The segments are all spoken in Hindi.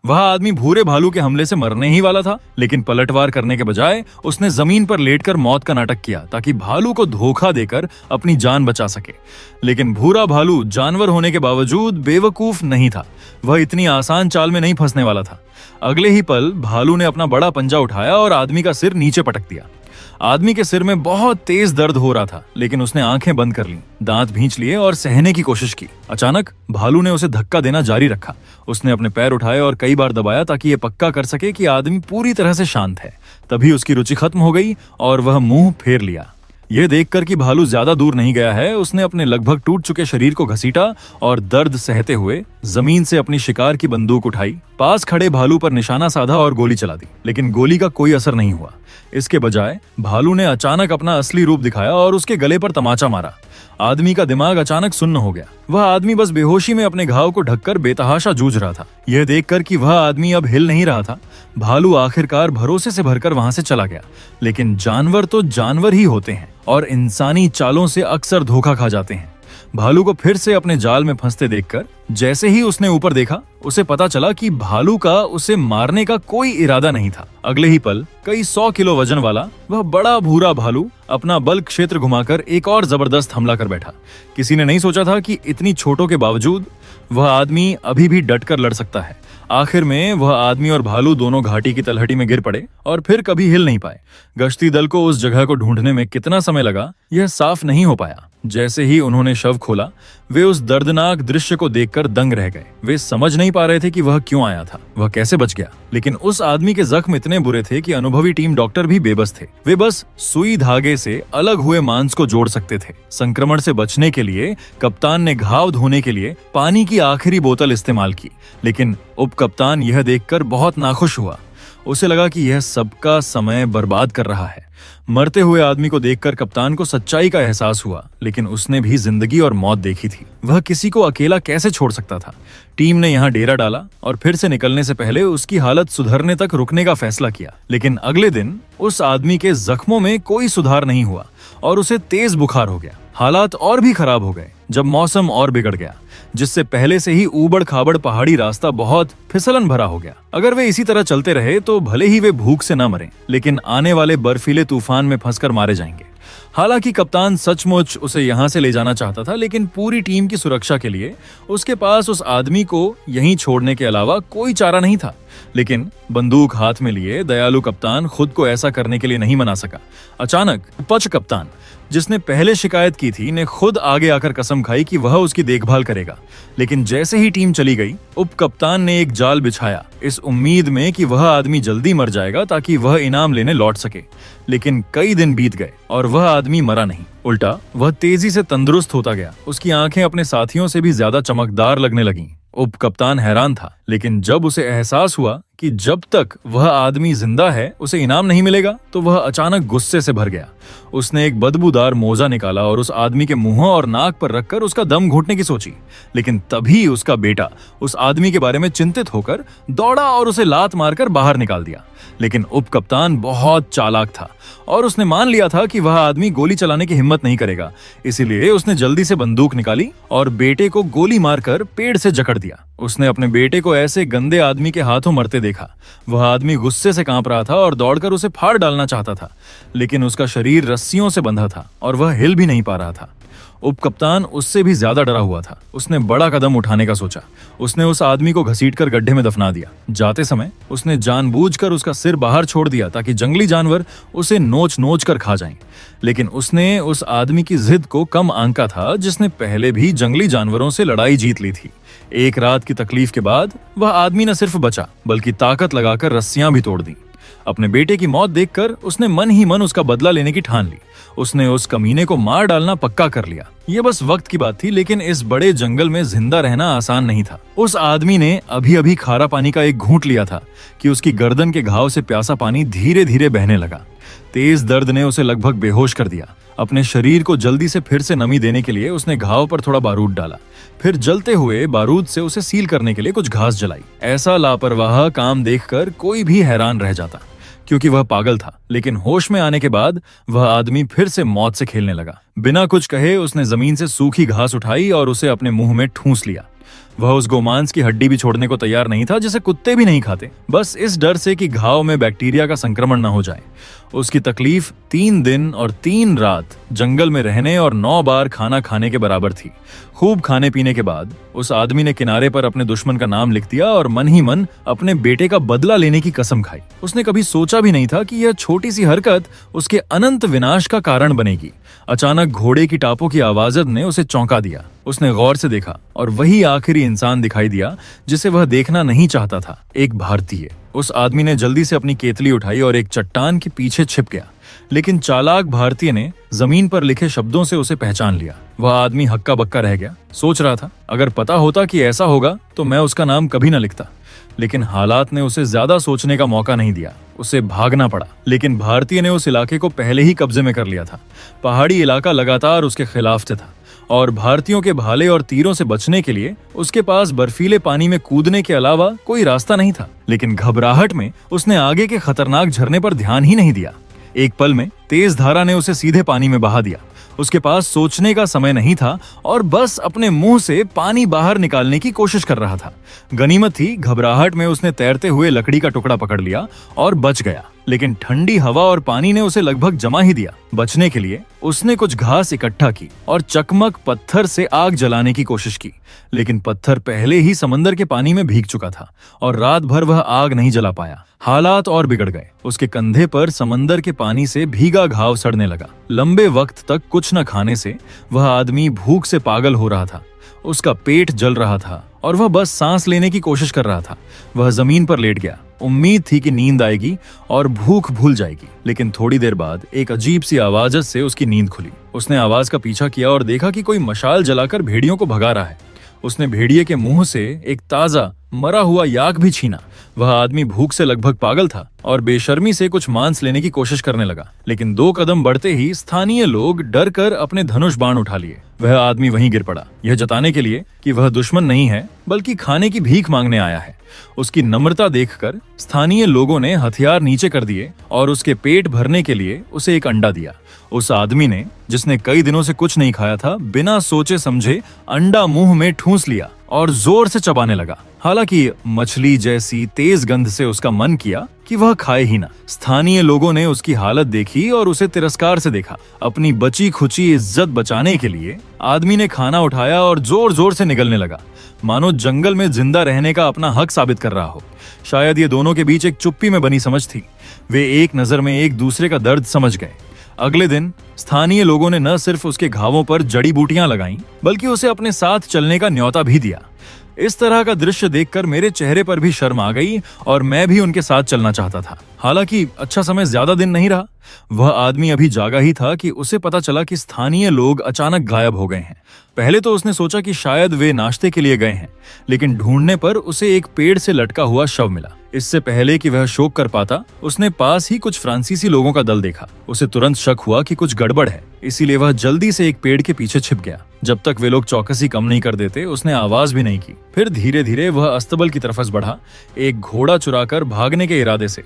वह आदमी भूरे भालू के हमले से मरने ही वाला था, लेकिन पलटवार करने के बजाय उसने जमीन पर लेटकर मौत का नाटक किया ताकि भालू को धोखा देकर अपनी जान बचा सके। लेकिन भूरा भालू जानवर होने के बावजूद बेवकूफ नहीं था। वह इतनी आसान चाल में नहीं फंसने वाला था। अगले ही पल भालू ने अपना बड़ा पंजा उठाया और आदमी का सिर नीचे पटक दिया। आदमी के सिर में बहुत तेज दर्द हो रहा था, लेकिन उसने आंखें बंद कर लीं, दांत भींच लिए और सहने की कोशिश की। अचानक भालू ने उसे धक्का देना जारी रखा। उसने अपने पैर उठाए और कई बार दबाया ताकि ये पक्का कर सके कि आदमी पूरी तरह से शांत है। तभी उसकी रुचि खत्म हो गई और वह मुंह फेर लिया। यह देखकर कि भालू ज्यादा दूर नहीं गया है, उसने अपने लगभग टूट चुके शरीर को घसीटा और दर्द सहते हुए जमीन से अपनी शिकार की बंदूक उठाई, पास खड़े भालू पर निशाना साधा और गोली चला दी। लेकिन गोली का कोई असर नहीं हुआ। इसके बजाय भालू ने अचानक अपना असली रूप दिखाया और उसके गले पर तमाचा मारा। आदमी का दिमाग अचानक सुन्न हो गया। वह आदमी बस बेहोशी में अपने घाव को ढककर बेतहाशा जूझ रहा था। यह देखकर कि वह आदमी अब हिल नहीं रहा था, भालू आखिरकार भरोसे से भरकर वहां से चला गया। लेकिन जानवर तो जानवर ही होते हैं और इंसानी चालों से अक्सर धोखा खा जाते हैं। भालू को फिर से अपने जाल में फंसते देखकर जैसे ही उसने ऊपर देखा, उसे पता चला कि भालू का उसे मारने का कोई इरादा नहीं था। अगले ही पल कई 100 किलो वजन वाला वह बड़ा भूरा भालू अपना बल क्षेत्र घुमाकर एक और जबरदस्त हमला कर बैठा। किसी ने नहीं सोचा था कि इतनी चोटों के बावजूद वह आदमी अभी भी डटकर लड़ सकता है। आखिर में वह आदमी और भालू दोनों घाटी की तलहटी में गिर पड़े और फिर कभी हिल नहीं पाए। गश्ती दल को उस जगह को ढूंढने में कितना समय लगा, यह साफ नहीं हो पाया। जैसे ही उन्होंने शव खोला, वे उस दर्दनाक दृश्य को देखकर दंग रह गए। वे समझ नहीं पा रहे थे कि वह क्यों आया था, वह कैसे बच गया। लेकिन उस आदमी के जख्म इतने बुरे थे कि अनुभवी टीम डॉक्टर भी बेबस थे। वे बस सुई धागे से अलग हुए मांस को जोड़ सकते थे। संक्रमण से बचने के लिए कप्तान ने घाव धोने के लिए पानी की आखिरी बोतल इस्तेमाल की। लेकिन उप कप्तान यह देखकर बहुत नाखुश हुआ। उसे लगा कि यह सबका समय बर्बाद कर रहा है। मरते हुए आदमी को देखकर कप्तान को सच्चाई का एहसास हुआ, लेकिन उसने भी जिंदगी और मौत देखी थी। वह किसी को अकेला कैसे छोड़ सकता था। टीम ने यहाँ डेरा डाला और फिर से निकलने से पहले उसकी हालत सुधरने तक रुकने का फैसला किया। लेकिन अगले दिन उस आदमी के जख्मों में कोई सुधार नहीं हुआ और उसे तेज बुखार हो गया। हालात और भी खराब हो गए जब मौसम और बिगड़ गया, जिससे पहले से ही ऊबड़ खाबड़ पहाड़ी रास्ता बहुत फिसलन भरा हो गया। अगर वे इसी तरह चलते रहे तो भले ही वे भूख से न मरें, लेकिन आने वाले बर्फीले तूफान में फंसकर मारे जाएंगे। हालांकि कप्तान सचमुच उसे यहां से ले जाना चाहता था, लेकिन पूरी टीम की सुरक्षा के लिए उसके पास उस आदमी को यहीं छोड़ने के अलावा कोई चारा नहीं था। लेकिन बंदूक हाथ में लिए दयालु कप्तान खुद को ऐसा करने के लिए नहीं मना सका। अचानक पच कप्तान, जिसने पहले शिकायत की थी, ने खुद आगे आकर कसम खाई कि वह उसकी देखभाल करेगा। लेकिन जैसे ही टीम चली गई, उप कप्तान ने एक जाल बिछाया, इस उम्मीद में कि वह आदमी जल्दी मर जाएगा ताकि वह इनाम लेने लौट सके। लेकिन कई दिन बीत गए और वह आदमी मरा नहीं। उल्टा वह तेजी से तंदुरुस्त होता गया। उसकी आंखें अपने साथियों से भी ज्यादा चमकदार लगने लगीं। उप कप्तान हैरान था, लेकिन जब उसे एहसास हुआ कि जब तक वह आदमी जिंदा है उसे इनाम नहीं मिलेगा, तो वह अचानक गुस्से से भर गया। उसने एक बदबूदार मोजा निकाला और उस आदमी के मुंह और नाक पर रखकर उसका दम घुटने की सोची। लेकिन तभी उसका बेटा उस आदमी के बारे में चिंतित होकर दौड़ा और उसे लात मारकर बाहर निकाल दिया। लेकिन उप कप्तान बहुत चालाक था और उसने मान लिया था कि वह आदमी गोली चलाने की हिम्मत नहीं करेगा। इसीलिए उसने जल्दी से बंदूक निकाली और बेटे को गोली मारकर पेड़ से जकड़ दिया। उसने अपने बेटे को ऐसे गंदे आदमी के हाथों मरते देखा। वह आदमी गुस्से से कांप रहा था और दौड़कर उसे फाड़ डालना चाहता था, लेकिन उसका शरीर रस्सियों से बंधा था और वह हिल भी नहीं पा रहा था। उप कप्तान उससे भी ज्यादा डरा हुआ था। उसने बड़ा कदम उठाने का सोचा। उसने उस आदमी को घसीटकर गड्ढे में दफना दिया। जाते समय उसने जानबूझकर उसका सिर बाहर छोड़ दिया ताकि जंगली जानवर उसे नोच नोच कर खा जाएं। लेकिन उसने उस आदमी की जिद को कम आंका था, जिसने पहले भी जंगली जानवरों से लड़ाई जीत ली थी। एक रात की तकलीफ के बाद वह आदमी न सिर्फ बचा, बल्कि ताकत लगाकर रस्सियां भी तोड़ दी। अपने बेटे की मौत देखकर उसने मन ही मन उसका बदला लेने की ठान ली। उसने उस कमीने को मार डालना पक्का कर लिया। यह बस वक्त की बात थी, लेकिन इस बड़े जंगल में जिंदा रहना आसान नहीं था। उस आदमी ने अभी अभी खारा पानी का एक घूंट लिया था कि उसकी गर्दन के घाव से प्यासा पानी धीरे धीरे बहने लगा। तेज दर्द ने उसे लगभग बेहोश कर दिया। अपने शरीर को जल्दी से फिर से नमी देने के लिए उसने घाव पर थोड़ा बारूद डाला। फिर जलते हुए बारूद से उसे सील करने के लिए कुछ घास जलाई। ऐसा लापरवाह काम देखकर कोई भी हैरान रह जाता, क्योंकि वह पागल था। लेकिन होश में आने के बाद वह आदमी फिर से मौत से खेलने लगा। बिना कुछ कहे उसने जमीन से सूखी घास उठाई और उसे अपने मुंह में ठूंस लिया। वह उस गोमांस की हड्डी भी छोड़ने को तैयार नहीं था जिसे कुत्ते भी नहीं खाते, बस इस डर से कि घाव में बैक्टीरिया का संक्रमण न हो जाए। उसकी तकलीफ 3 दिन और 3 रात जंगल में रहने और 9 बार खाना खाने के बराबर थी। खूब खाने पीने के बाद उस आदमी ने किनारे पर अपने दुश्मन का नाम लिख दिया और मन ही मन अपने बेटे का बदला लेने की कसम खाई। उसने कभी सोचा भी नहीं था कि यह छोटी सी हरकत उसके अनंत विनाश का कारण बनेगी। अचानक घोड़े की टापों की आवाज़ ने उसे चौंका दिया। उसने गौर से देखा और वही आखिरी इंसान दिखाई दिया जिसे वह देखना नहीं चाहता था, एक भारतीय। उस आदमी ने जल्दी से अपनी केतली उठाई और एक चट्टान के पीछे छिप गया, लेकिन चालाक भारतीय ने जमीन पर लिखे शब्दों से उसे पहचान लिया। वह आदमी हक्का बक्का रह गया। सोच रहा था, अगर पता होता कि ऐसा होगा तो मैं उसका नाम कभी न लिखता। लेकिन हालात ने उसे ज्यादा सोचने का मौका नहीं दिया। उसे भागना पड़ा। लेकिन भारतीय ने उस इलाके को पहले ही कब्जे में कर लिया था। पहाड़ी इलाका लगातार उसके खिलाफ से था और भारतीयों के भाले और तीरों से बचने के लिए उसके पास बर्फीले पानी में कूदने के अलावा कोई रास्ता नहीं था। लेकिन घबराहट में उसने आगे के खतरनाक झरने पर ध्यान ही नहीं दिया। एक पल में तेज धारा ने उसे सीधे पानी में बहा दिया। उसके पास सोचने का समय नहीं था और बस अपने मुंह से पानी बाहर निकालने की कोशिश कर रहा था। गनीमत थी, घबराहट में उसने तैरते हुए लकड़ी का टुकड़ा पकड़ लिया और बच गया। लेकिन ठंडी हवा और पानी ने उसे लगभग जमा ही दिया। बचने के लिए उसने कुछ घास इकट्ठा की और चकमक पत्थर से आग जलाने की कोशिश की, लेकिन पत्थर पहले ही समंदर के पानी में भीग चुका था और रात भर वह आग नहीं जला पाया। हालात और बिगड़ गए। उसके कंधे पर समंदर के पानी से भीगा घाव सड़ने लगा। लंबे वक्त तक कुछ न खाने से वह आदमी भूख से पागल हो रहा था। उसका पेट जल रहा था और वह बस सांस लेने की कोशिश कर रहा था। वह जमीन पर लेट गया। उम्मीद थी कि नींद आएगी और भूख भूल जाएगी। लेकिन थोड़ी देर बाद एक अजीब सी आवाज से उसकी नींद खुली। उसने आवाज का पीछा किया और देखा कि कोई मशाल जलाकर भेड़ियों को भगा रहा है। उसने भेड़िए के मुंह से एक ताजा मरा हुआ याक भी छीना। वह आदमी भूख से लगभग पागल था और बेशर्मी से कुछ मांस लेने की कोशिश करने लगा। लेकिन 2 कदम बढ़ते ही स्थानीय लोग डर कर अपने धनुष बाण उठा लिए। वह आदमी वहीं गिर पड़ा, यह जताने के लिए कि वह दुश्मन नहीं है बल्कि खाने की भीख मांगने आया है। उसकी नम्रता देखकर स्थानीय लोगों ने हथियार नीचे कर दिए और उसके पेट भरने के लिए उसे एक अंडा दिया। उस आदमी ने, जिसने कई दिनों से कुछ नहीं खाया था, बिना सोचे समझे अंडा मुंह में ठूंस लिया और जोर से चबाने लगा। हालांकि मछली जैसी तेज गंध से उसका मन किया कि वह खाए ही ना। स्थानीय लोगों ने उसकी हालत देखी और उसे तिरस्कार से देखा। अपनी बची खुची इज्जत बचाने के लिए आदमी ने खाना उठाया और जोर जोर से निगलने लगा, मानो जंगल में जिंदा रहने का अपना हक साबित कर रहा हो। शायद ये दोनों के बीच एक चुप्पी में बनी समझ थी। वे एक नजर में एक दूसरे का दर्द समझ गए। अगले दिन स्थानीय लोगों ने न सिर्फ उसके घावों पर जड़ी बूटियां लगाईं, बल्कि उसे अपने साथ चलने का न्योता भी दिया। इस तरह का दृश्य देखकर मेरे चेहरे पर भी शर्म आ गई और मैं भी उनके साथ चलना चाहता था। हालांकि अच्छा समय ज्यादा दिन नहीं रहा। वह आदमी अभी जागा ही था कि उसे पता चला कि स्थानीय लोग अचानक गायब हो गए हैं। पहले तो उसने सोचा कि शायद वे नाश्ते के लिए गए हैं, लेकिन ढूंढने पर उसे एक पेड़ से लटका हुआ शव मिला। इससे पहले कि वह शोक कर पाता, उसने पास ही कुछ फ्रांसीसी लोगों का दल देखा। उसे तुरंत शक हुआ कि कुछ गड़बड़ है, इसीलिए वह जल्दी से एक पेड़ के पीछे छिप गया। जब तक वे लोग चौकसी कम नहीं कर देते, उसने आवाज भी नहीं की। फिर धीरे धीरे वह अस्तबल की तरफ बढ़ा, एक घोड़ा चुराकर भागने के इरादे से।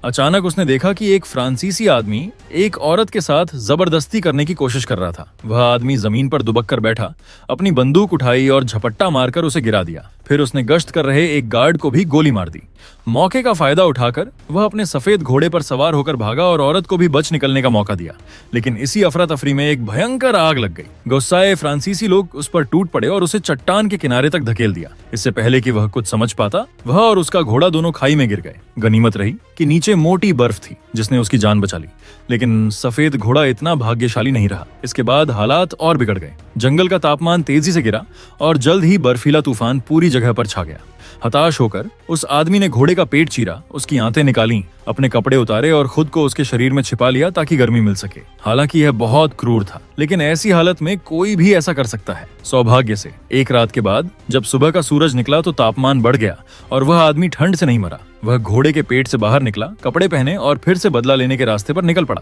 अचानक उसने देखा कि एक फ्रांसीसी आदमी एक औरत के साथ जबरदस्ती करने की कोशिश कर रहा था। वह आदमी जमीन पर दुबक कर बैठा, अपनी बंदूक उठाई और झपट्टा मारकर उसे गिरा दिया। फिर उसने गश्त कर रहे एक गार्ड को भी गोली मार दी। मौके का फायदा उठाकर वह अपने सफेद घोड़े पर सवार होकर भागा और औरत को भी बच निकलने का मौका दिया। लेकिन इसी अफरा तफरी में एक भयंकर आग लग गई। गुस्साए फ्रांसीसी लोग उस पर टूट पड़े और उसे चट्टान के किनारे तक धकेल दिया। इससे पहले कि वह कुछ समझ पाता, वह और उसका घोड़ा दोनों खाई में गिर गए। गनीमत रही कि नीचे मोटी बर्फ थी, जिसने उसकी जान बचा ली। लेकिन सफेद घोड़ा इतना भाग्यशाली नहीं रहा। इसके बाद हालात और बिगड़ गए। जंगल का तापमान तेजी से गिरा और जल्द ही बर्फीला तूफान पूरी जगह पर छा गया। हताश होकर उस आदमी ने घोड़े का पेट चीरा, उसकी आंतें निकाली, अपने कपड़े उतारे और खुद को उसके शरीर में छिपा लिया ताकि गर्मी मिल सके। हालांकि यह बहुत क्रूर था, लेकिन ऐसी हालत में कोई भी ऐसा कर सकता है। सौभाग्य से एक रात के बाद जब सुबह का सूरज निकला तो तापमान बढ़ गया और वह आदमी ठंड से नहीं मरा। वह घोड़े के पेट से बाहर निकला, कपड़े पहने और फिर से बदला लेने के रास्ते पर निकल पड़ा।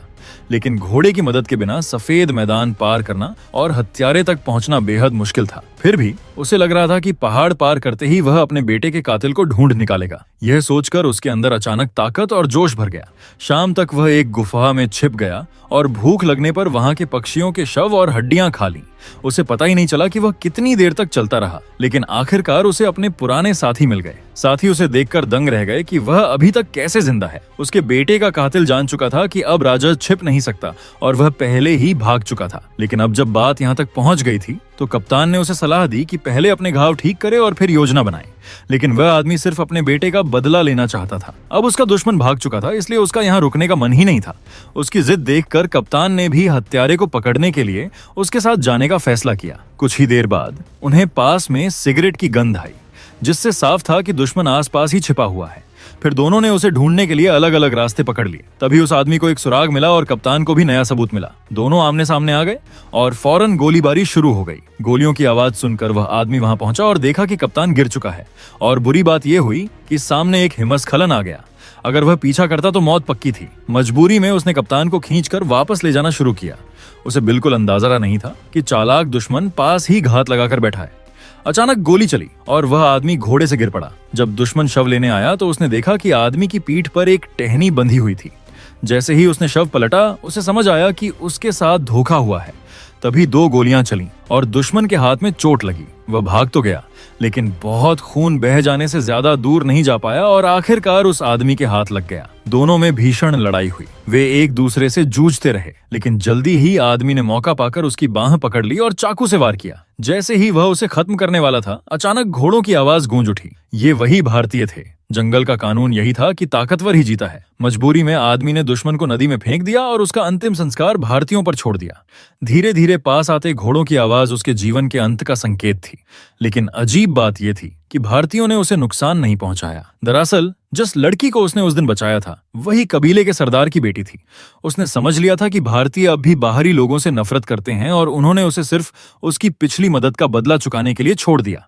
लेकिन घोड़े की मदद के बिना सफेद मैदान पार करना और हत्यारे तक पहुंचना बेहद मुश्किल था। फिर भी उसे लग रहा था कि पहाड़ पार करते ही वह अपने बेटे के कातिल को ढूंढ निकालेगा। यह सोचकर उसके अंदर अचानक ताकत और जोश भर गया। शाम तक वह एक गुफा में छिप गया और भूख लगने पर वहां के पक्षियों के शव और हड्डियां खा ली। उसे पता ही नहीं चला कि वह कितनी देर तक चलता रहा, लेकिन आखिरकार उसे अपने पुराने साथी मिल गए। साथी उसे देखकर दंग रह गए कि वह अभी तक कैसे जिंदा है। उसके बेटे का कातिल जान चुका था कि अब राजा छिप नहीं सकता और वह पहले ही भाग चुका था। लेकिन अब जब बात यहाँ तक पहुंच गई थी तो कप्तान ने उसे सलाह दी कि पहले अपने घाव ठीक करे और फिर योजना बनाए। लेकिन वह आदमी सिर्फ अपने बेटे का बदला लेना चाहता था। अब उसका दुश्मन भाग चुका था, इसलिए उसका यहाँ रुकने का मन ही नहीं था। उसकी जिद देखकर कप्तान ने भी हत्यारे को पकड़ने के लिए उसके साथ जाने का फैसला किया। कुछ ही देर बाद उन्हें पास में सिगरेट की गंध आई, जिससे साफ था कि दुश्मन आसपास ही छिपा हुआ है। फिर दोनों ने उसे ढूंढने के लिए अलग अलग रास्ते पकड़ लिए। तभी उस आदमी को एक सुराग मिला और कप्तान को भी नया सबूत मिला। दोनों आमने सामने आ गए और फौरन गोलीबारी शुरू हो गई। गोलियों की आवाज सुनकर वह आदमी वहां पहुंचा और देखा कि कप्तान गिर चुका है। और बुरी बात यह हुई कि सामने एक हिमस्खलन आ गया। अगर वह पीछा करता तो मौत पक्की थी। मजबूरी में उसने कप्तान को खींचकर वापस ले जाना शुरू किया। उसे बिल्कुल अंदाजा नहीं था कि चालाक दुश्मन पास ही घात लगाकर बैठा है। अचानक गोली चली और वह आदमी घोड़े से गिर पड़ा। जब दुश्मन शव लेने आया तो उसने देखा कि आदमी की पीठ पर एक टहनी बंधी हुई थी। जैसे ही उसने शव पलटा, उसे समझ आया कि उसके साथ धोखा हुआ है। तभी 2 गोलियां चलीं और दुश्मन के हाथ में चोट लगी। वह भाग तो गया, लेकिन बहुत खून बह जाने से ज्यादा दूर नहीं जा पाया और आखिरकार उस आदमी के हाथ लग गया। दोनों में भीषण लड़ाई हुई। वे एक दूसरे से जूझते रहे, लेकिन जल्दी ही आदमी ने मौका पाकर उसकी बांह पकड़ ली और चाकू से वार किया। जैसे ही वह उसे खत्म करने वाला था, अचानक घोड़ों की आवाज गूंज उठी। ये वही भारतीय थे। जंगल का कानून यही था कि ताकतवर ही जीता है। मजबूरी में आदमी ने दुश्मन को नदी में फेंक दिया और उसका अंतिम संस्कार भारतीयों पर छोड़ दिया। धीरे धीरे पास आते घोड़ों की आवाज उसके जीवन के अंत का संकेत थी। लेकिन अजीब बात यह थी कि भारतीयों ने उसे नुकसान नहीं पहुंचाया। दरअसल जिस लड़की को उसने उस दिन बचाया था, वही कबीले के सरदार की बेटी थी। उसने समझ लिया था कि भारतीय अब भी बाहरी लोगों से नफरत करते हैं और उन्होंने उसे सिर्फ उसकी पिछली मदद का बदला चुकाने के लिए छोड़ दिया।